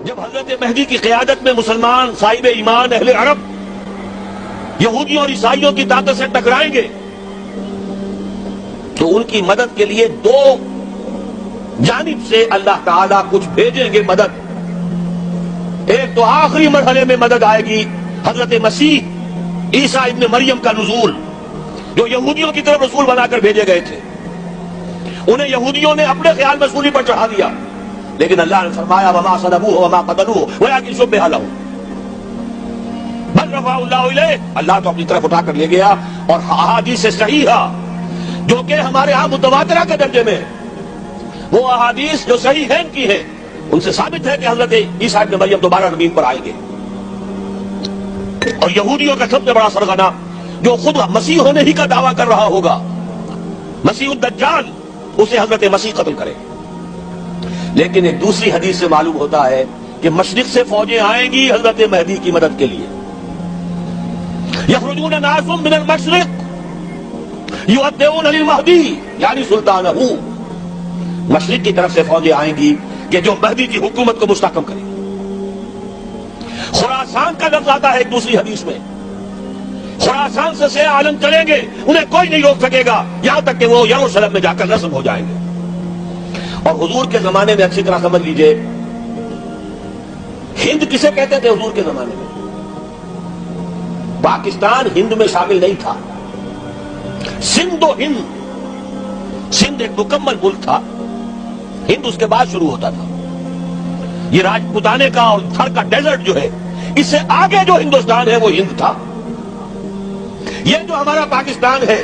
جب حضرت مہدی کی قیادت میں مسلمان صاحب ایمان اہل عرب یہودیوں اور عیسائیوں کی طاقت سے ٹکرائیں گے تو ان کی مدد کے لیے دو جانب سے اللہ تعالیٰ کچھ بھیجیں گے مدد. ایک تو آخری مرحلے میں مدد آئے گی حضرت مسیح عیسیٰ ابن مریم کا نزول، جو یہودیوں کی طرف رسول بنا کر بھیجے گئے تھے. انہیں یہودیوں نے اپنے خیال میں سولی پر چڑھا دیا، لیکن اللہ نے فرمایا وما صلبوہ وما قتلوہ ولکن شبہ لہم بل رفعہ اللہ الیہ. اللہ تو اپنی طرف اٹھا کر لے گیا. اور احادیث صحیحہ جو کہ ہمارے ہاں متواترہ کے درجے میں، وہ احادیث جو صحیح ہیں کی ہیں، ان سے ثابت ہے کہ حضرت عیسیٰ ابن مریم دوبارہ زمین پر آئیں گے. اور یہودیوں کا سب سے بڑا سرغنہ جو خود مسیح ہونے ہی کا دعویٰ کر رہا ہوگا، مسیح الدجال، اسے حضرت مسیح قتل کرے. لیکن ایک دوسری حدیث سے معلوم ہوتا ہے کہ مشرق سے فوجیں آئیں گی حضرت مہدی کی مدد کے لیے. یخرجون ناس من المشرق یؤدون للمہدی یعنی سلطانہ. مشرق کی طرف سے فوجیں آئیں گی کہ جو مہدی کی حکومت کو مستحکم کرے. خراسان کا لفظ آتا ہے ایک دوسری حدیث میں. خراسان سے سیاہ عالم چلیں گے، انہیں کوئی نہیں روک سکے گا یہاں تک کہ وہ یروشلم میں جا کر رسم ہو جائیں گے. اور حضور کے زمانے میں اچھی طرح سمجھ لیجئے، ہند کسے کہتے تھے حضور کے زمانے میں؟ پاکستان ہند میں شامل نہیں تھا. سندھ و ہند، سندھ ایک مکمل ملک تھا، ہند اس کے بعد شروع ہوتا تھا. یہ راجپوتانے کا اور تھر کا ڈیزرٹ جو ہے، اس سے آگے جو ہندوستان ہے وہ ہند تھا. یہ جو ہمارا پاکستان ہے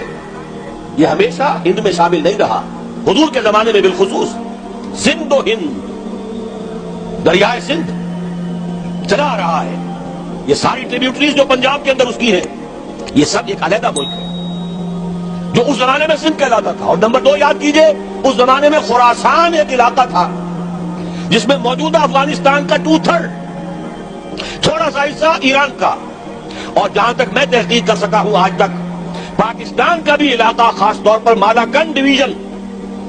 یہ ہمیشہ ہند میں شامل نہیں رہا. حضور کے زمانے میں بالخصوص سندھ و ہند، دریائے سندھ چلا آ رہا ہے. یہ ساری ٹریبیوٹریز جو پنجاب کے اندر اس کی ہیں، یہ سب ایک علیحدہ ملک ہے جو اس زمانے میں سندھ کہلاتا تھا. اور نمبر 2 یاد کیجئے، اس زمانے میں خراسان ایک علاقہ تھا جس میں موجودہ افغانستان کا 2/3، تھوڑا سا حصہ ایران کا، اور جہاں تک میں تحقیق کر سکا ہوں آج تک پاکستان کا بھی علاقہ، خاص طور پر مالاکنڈ ڈویژن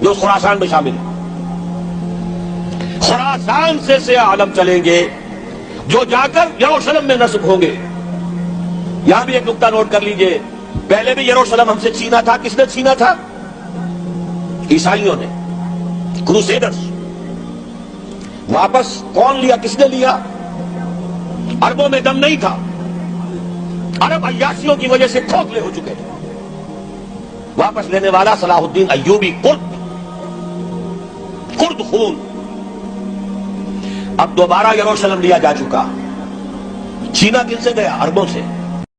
جو اس خراسان میں شامل ہے. خراسان سے سیاہ عالم چلیں گے جو جا کر یروشلم میں نصب ہوں گے. یہاں بھی ایک نقطہ نوٹ کر لیجئے، پہلے بھی یروشلم ہم سے چھینا تھا. کس نے چھینا تھا؟ عیسائیوں نے، کروسیڈرز. واپس کون لیا؟ کس نے لیا؟ عربوں میں دم نہیں تھا، عرب عیاشیوں کی وجہ سے کھوکھلے ہو چکے تھے. واپس لینے والا صلاح الدین ایوبی، کرد خون. اب دوبارہ یروشلم لیا جا چکا. چھینا کن سے گیا؟ عربوں سے.